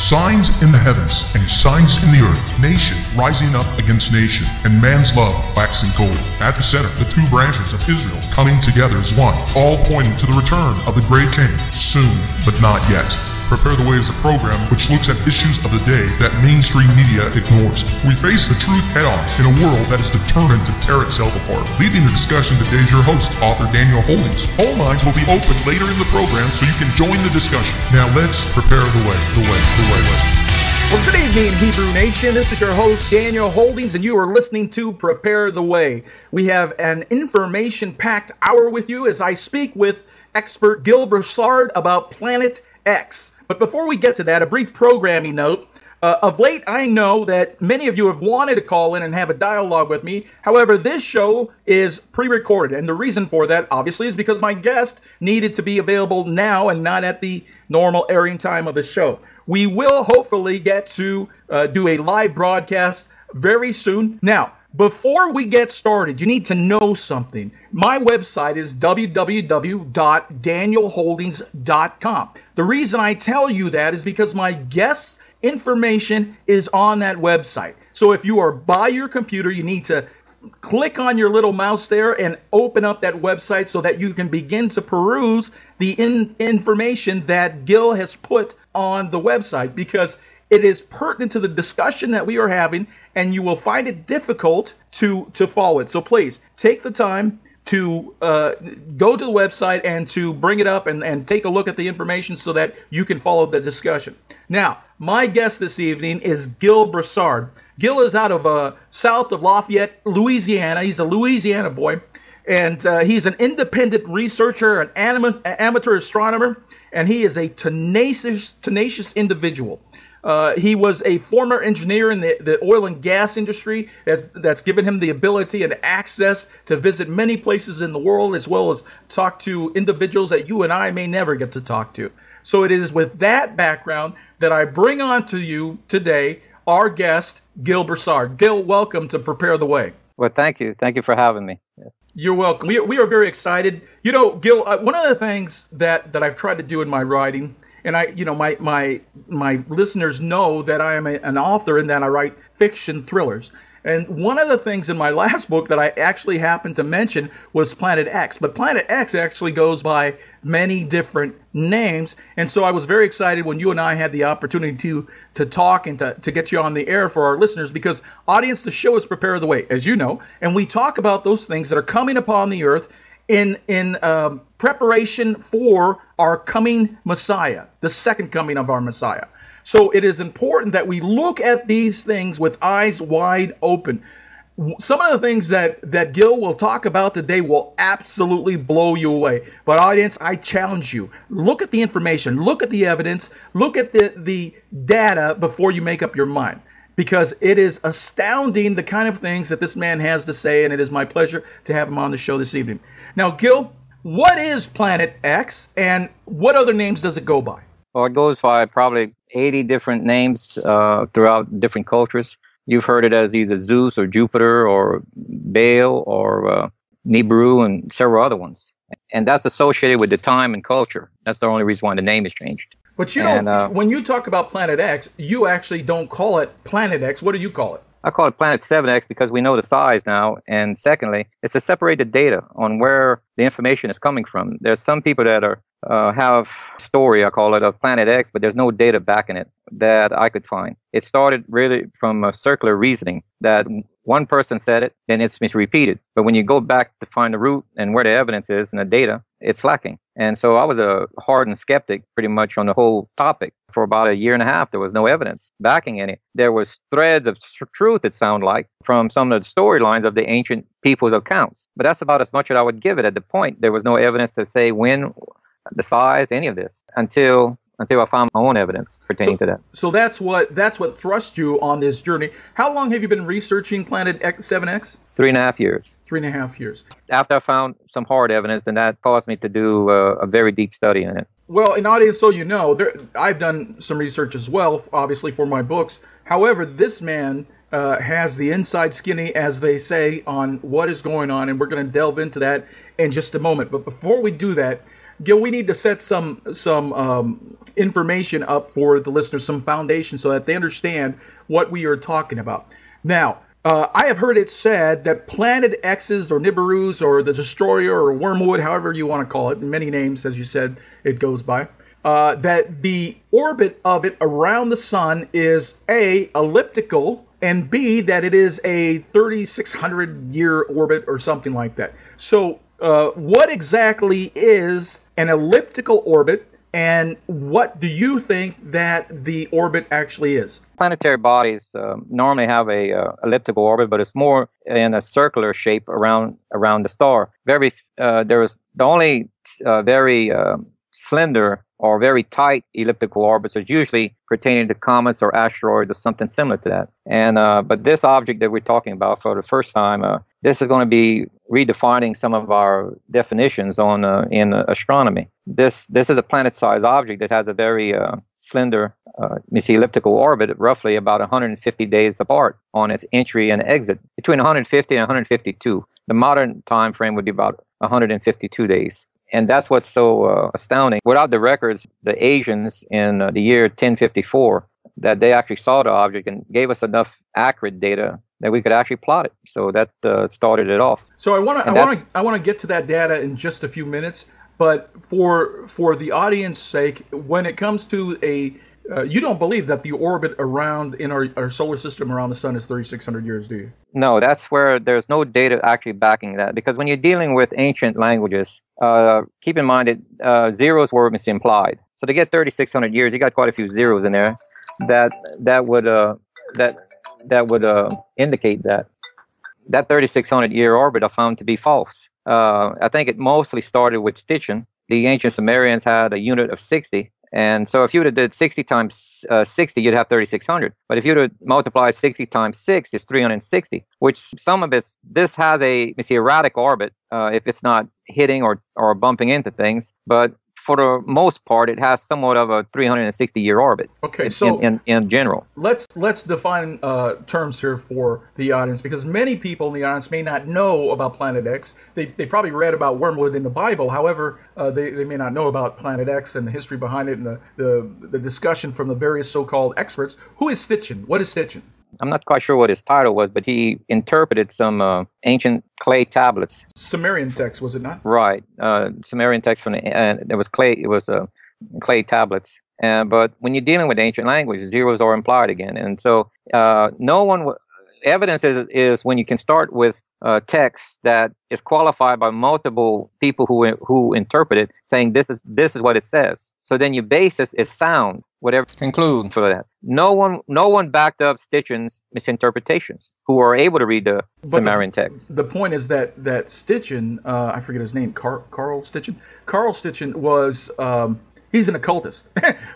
Signs in the heavens and signs in the earth, nation rising up against nation, and man's love waxing cold. At the center, the two branches of Israel coming together as one, all pointing to the return of the great king, soon but not yet. Prepare the Way is a program which looks at issues of the day that mainstream media ignores. We face the truth head-on in a world that is determined to tear itself apart. Leading the discussion today is your host, author Daniel Holdings. Phone lines will be open later in the program so you can join the discussion. Now let's prepare the way. Well, good evening, Hebrew Nation. This is your host, Daniel Holdings, and you are listening to Prepare the Way. We have an information-packed hour with you as I speak with expert Gill Broussard about Planet X. But before we get to that, a brief programming note. Of late, I know that many of you have wanted to call in and have a dialogue with me. However, this show is pre-recorded, and the reason for that, obviously, is because my guest needed to be available now and not at the normal airing time of the show. We will hopefully get to do a live broadcast very soon. Now, before we get started, you need to know something. My website is www.danielholdings.com. The reason I tell you that is because my guest's information is on that website. So if you are by your computer, you need to click on your little mouse there and open up that website so that you can begin to peruse the information that Gill has put on the website, because it is pertinent to the discussion that we are having, and you will find it difficult to follow it. So please, take the time to go to the website and to bring it up and take a look at the information so that you can follow the discussion. Now, my guest this evening is Gill Broussard. Gill is out of south of Lafayette, Louisiana. He's a Louisiana boy, and he's an independent researcher, an amateur astronomer, and he is a tenacious individual. He was a former engineer in the oil and gas industry that's given him the ability and access to visit many places in the world, as well as talk to individuals that you and I may never get to talk to. So it is with that background that I bring on to you today our guest, Gill Broussard. Gill, welcome to Prepare the Way. Well, thank you. Thank you for having me. Yes. You're welcome. We are very excited. You know, Gill, one of the things that I've tried to do in my writing, and my listeners know that I am an author and that I write fiction thrillers. And one of the things in my last book that I actually happened to mention was Planet X. But Planet X actually goes by many different names. And so I was very excited when you and I had the opportunity to talk and to get you on the air for our listeners, because, audience, the show is Prepare the Way, as you know. And we talk about those things that are coming upon the earth in preparation for our coming Messiah, the second coming of our Messiah. So it is important that we look at these things with eyes wide open. Some of the things that Gill will talk about today will absolutely blow you away. But, audience, I challenge you. Look at the information. Look at the evidence. Look at the data before you make up your mind, because it is astounding the kind of things that this man has to say, and it is my pleasure to have him on the show this evening. Now, Gill, what is Planet X, and what other names does it go by? Well, it goes by probably 80 different names throughout different cultures. You've heard it as either Zeus or Jupiter or Baal or Nibiru and several other ones. And that's associated with the time and culture. That's the only reason why the name is changed. But you know, when you talk about Planet X, you actually don't call it Planet X. What do you call it? I call it Planet 7X because we know the size now. And secondly, it's to separate the data on where the information is coming from. There's some people that have story, I call it, of Planet X, but there's no data backing it that I could find. It started really from a circular reasoning that one person said it, then it's repeated. But when you go back to find the root and where the evidence is and the data, it's lacking. And so I was a hardened skeptic pretty much on the whole topic. For about a year and a half, there was no evidence backing any. There was threads of truth, it sounded like, from some of the storylines of the ancient people's accounts. But that's about as much as I would give it at the point. There was no evidence to say when, the size, any of this, until I found my own evidence pertaining to that. So that's what thrust you on this journey. How long have you been researching Planet X, 7X? 3.5 years. 3.5 years. After I found some hard evidence, then that caused me to do a very deep study in it. Well, in audience, so you know, I've done some research as well, obviously, for my books. However, this man has the inside skinny, as they say, on what is going on, and we're going to delve into that in just a moment. But before we do that, Gil, we need to set some information up for the listeners, some foundation, so that they understand what we are talking about. Now, I have heard it said that Planet X's or Nibiru's or the Destroyer or Wormwood, however you want to call it, many names, as you said, it goes by, that the orbit of it around the sun is A, elliptical, and B, that it is a 3,600-year orbit or something like that. So what exactly is an elliptical orbit, and what do you think that the orbit actually is? Planetary bodies normally have a elliptical orbit, but it's more in a circular shape around the star. There is the only very slender or very tight elliptical orbits are usually pertaining to comets or asteroids or something similar to that. And but this object that we're talking about for the first time, this is going to be redefining some of our definitions on in astronomy. This is a planet-sized object that has a very slender, elliptical orbit, roughly about 150 days apart on its entry and exit, between 150 and 152. The modern time frame would be about 152 days. And that's what's so astounding. Without the records, the Asians in the year 1054, that they actually saw the object and gave us enough accurate data that we could actually plot it. So that started it off. So I want to get to that data in just a few minutes. But for the audience's sake, when it comes to you don't believe that the orbit around in our solar system around the sun is 3,600 years, do you? No, that's where there's no data actually backing that. Because when you're dealing with ancient languages, keep in mind that zeros were implied. So to get 3,600 years, you got quite a few zeros in there. That would indicate that 3,600 year orbit I found to be false. I think it mostly started with stitching. The ancient Sumerians had a unit of 60. And so if you would have did 60 times 60, you'd have 3,600. But if you would have multiplied 60 times 6, it's 360, which this has a erratic orbit if it's not hitting or bumping into things. But for the most part, it has somewhat of a 360-year orbit. Okay, so in general, let's define terms here for the audience, because many people in the audience may not know about Planet X. They probably read about wormwood in the Bible. However, they may not know about Planet X and the history behind it and the discussion from the various so-called experts. Who is Stitchin? What is Stitchin? I'm not quite sure what his title was, but he interpreted some ancient clay tablets. Sumerian text, was it not? Right, Sumerian text there was clay. It was clay tablets. But when you're dealing with ancient language, zeros are implied again, and so evidence is when you can start with text that is qualified by multiple people who interpret it, saying this is what it says. So then your basis is sound. Whatever conclude for that. No one backed up Stitchin's misinterpretations who are able to read the Sumerian text. The point is that Stitchin, I forget his name, Carl Stitchin. Carl Stitchin was he's an occultist,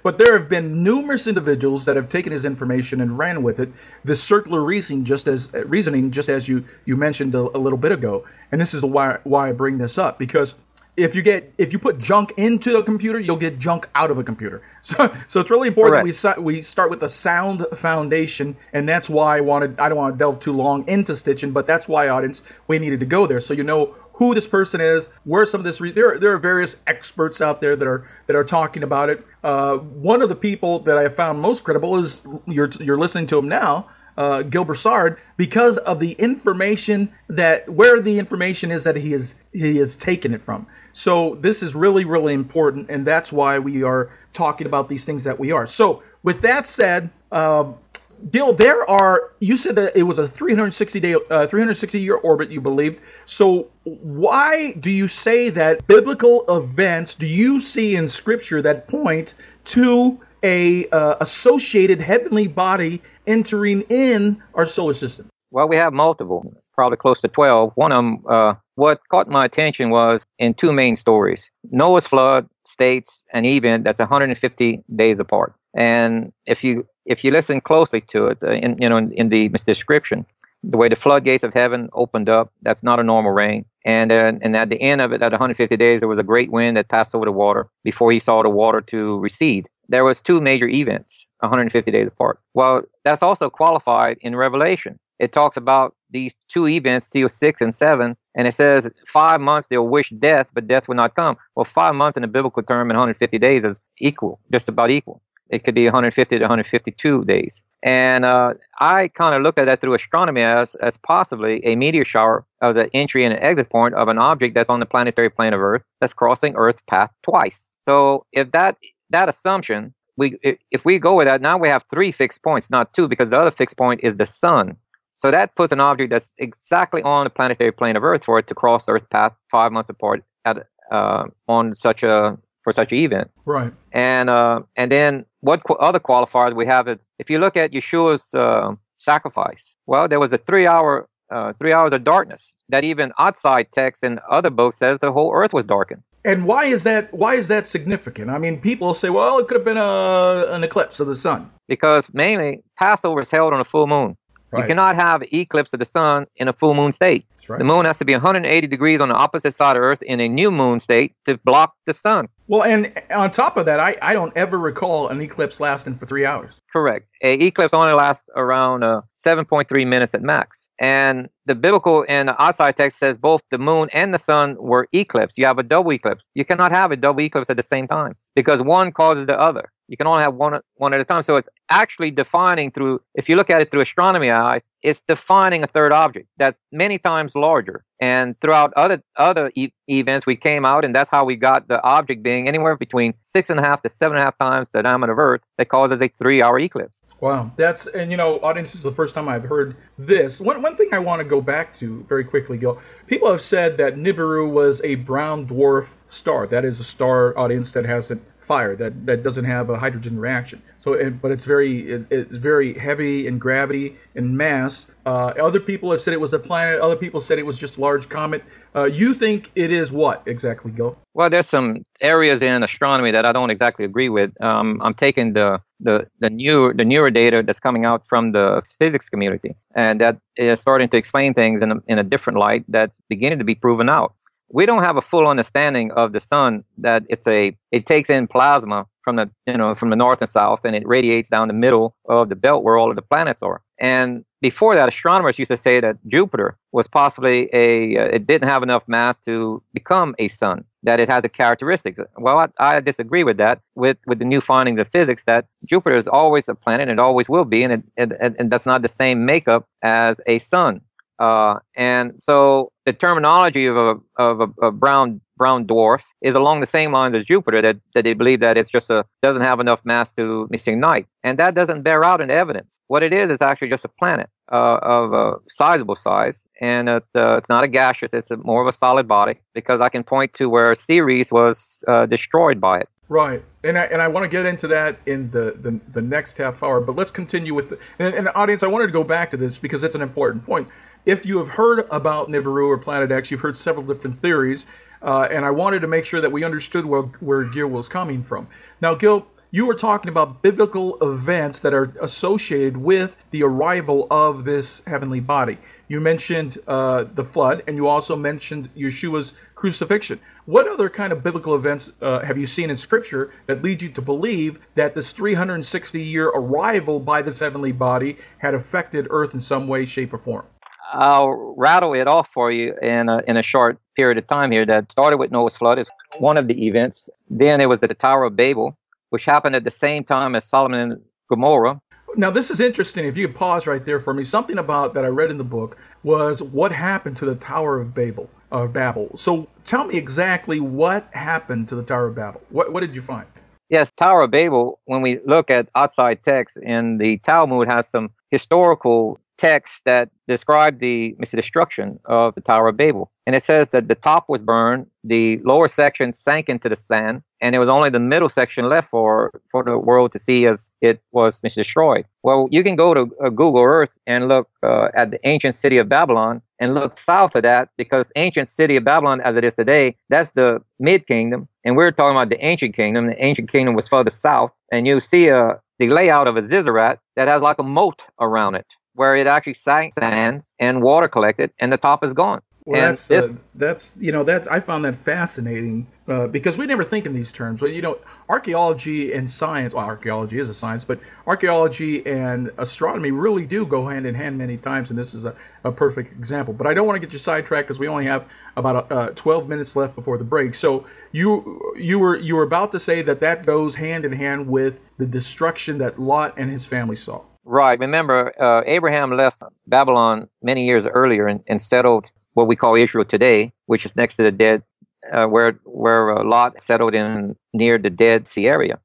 but there have been numerous individuals that have taken his information and ran with it. This circular reasoning, just as you mentioned a little bit ago, and this is why I bring this up, because if you put junk into a computer, you'll get junk out of a computer. So it's really important that we start with a sound foundation, and that's why I don't want to delve too long into Stitching, but that's why, audience, we needed to go there, so you know who this person is, where some of this there are various experts out there that are talking about it. One of the people that I found most credible is you're listening to him now. Gill Broussard, because of the information where the information is that he has taken it from. So this is really, really important, and that's why we are talking about these things that we are. So with that said, Gill, you said that it was a 360-year orbit, you believed. So why do you say that biblical events do you see in Scripture that point to a associated heavenly body entering in our solar system? Well, we have multiple, probably close to 12. One of them, what caught my attention was in two main stories. Noah's flood states an event that's 150 days apart. And if you listen closely to it, in the description, the way the floodgates of heaven opened up, that's not a normal rain. And at the end of it, at 150 days, there was a great wind that passed over the water before he saw the water to recede. There was two major events, 150 days apart. Well, that's also qualified in Revelation. It talks about these two events, seal 6 and 7, And it says 5 months they'll wish death, but death will not come. Well, 5 months in the biblical term and 150 days is equal, just about equal. It could be 150 to 152 days. And I kind of look at that through astronomy as possibly a meteor shower as an entry and an exit point of an object that's on the planetary plane of Earth that's crossing Earth's path twice. So if that assumption, if we go with that, now we have 3 fixed points, not 2, because the other fixed point is the sun. So that puts an object that's exactly on the planetary plane of Earth for it to cross Earth's path 5 months apart on such an event. Right. And then what other qualifiers we have is, if you look at Yeshua's sacrifice, well, there was a 3 hours of darkness that even outside text and other books says the whole earth was darkened. And why is that significant? I mean, people say, well, it could have been an eclipse of the sun. Because mainly Passover is held on a full moon. Right. You cannot have an eclipse of the sun in a full moon state. That's right. The moon has to be 180 degrees on the opposite side of Earth in a new moon state to block the sun. Well, and on top of that, I don't ever recall an eclipse lasting for 3 hours. Correct. An eclipse only lasts around 7.3 minutes at max. And the biblical and the outside text says both the moon and the sun were eclipsed. You have a double eclipse. You cannot have a double eclipse at the same time because one causes the other. You can only have one at a time. So it's actually defining through, if you look at it through astronomy eyes, it's defining a third object that's many times larger. And throughout other events, we came out, and that's how we got the object being anywhere between 6.5 to 7.5 times the diameter of Earth that causes a 3-hour eclipse. Wow. And audience, this is the first time I've heard this. One thing I want to go back to very quickly, Gill. People have said that Nibiru was a brown dwarf star. That is a star, audience, that hasn't fire, that doesn't have a hydrogen reaction. But it's very heavy in gravity and mass. Other people have said it was a planet. Other people said it was just a large comet. You think it is what exactly, Gill? Well, there's some areas in astronomy that I don't exactly agree with. I'm taking the newer data that's coming out from the physics community, and that is starting to explain things in a different light that's beginning to be proven out. We don't have a full understanding of the sun, that it takes in plasma from the north and south, and it radiates down the middle of the belt where all of the planets are. And before that, astronomers used to say that Jupiter was possibly it didn't have enough mass to become a sun, that it had the characteristics. Well, I disagree with that, with the new findings of physics, that Jupiter is always a planet and it always will be, and that's not the same makeup as a sun. And so the terminology of a brown dwarf is along the same lines as Jupiter, that they believe that it's just doesn't have enough mass to ignite, and that doesn't bear out in evidence. What it is actually just a planet of a sizable size, and it's not a gaseous; it's more of a solid body, because I can point to where Ceres was destroyed by it. Right, and I want to get into that in the next half hour, but let's continue with and audience, I wanted to go back to this because it's an important point. If you have heard about Nibiru or Planet X, you've heard several different theories, and I wanted to make sure that we understood where Gill was coming from. Now, Gill, you were talking about biblical events that are associated with the arrival of this heavenly body. You mentioned the flood, and you also mentioned Yeshua's crucifixion. What other kind of biblical events have you seen in Scripture that lead you to believe that this 360-year arrival by this heavenly body had affected Earth in some way, shape, or form? I'll rattle it off for you in a short period of time here. That started with Noah's flood is one of the events. Then it was the Tower of Babel, which happened at the same time as Sodom and Gomorrah. Now, this is interesting. If you could pause right there for me, something about that I read in the book was what happened to the Tower of Babel. So tell me exactly what happened to the Tower of Babel. What did you find? Yes, Tower of Babel, when we look at outside text in the Talmud, has some historical texts that describe the destruction of the Tower of Babel. And it says that the top was burned, the lower section sank into the sand, and it was only the middle section left for the world to see as it was destroyed. Well, you can go to Google Earth and look at the ancient city of Babylon and look south of that, because ancient city of Babylon as it is today, that's the mid-kingdom, and we're talking about the ancient kingdom. The ancient kingdom was further south, and you see the layout of a zizzirat that has like a moat around it, where it actually sank sand and water collected, and the top is gone. Well, And this, that's that I found that fascinating because we never think in these terms. But archaeology and science. Well, archaeology is a science, but archaeology and astronomy really do go hand in hand many times, and this is a perfect example. But I don't want to get you sidetracked because we only have about 12 minutes left before the break. So you were about to say that goes hand in hand with the destruction that Lot and his family saw. right. Remember, Abraham left Babylon many years earlier and settled what we call Israel today, which is next to the Dead, where Lot settled in near the Dead Sea area.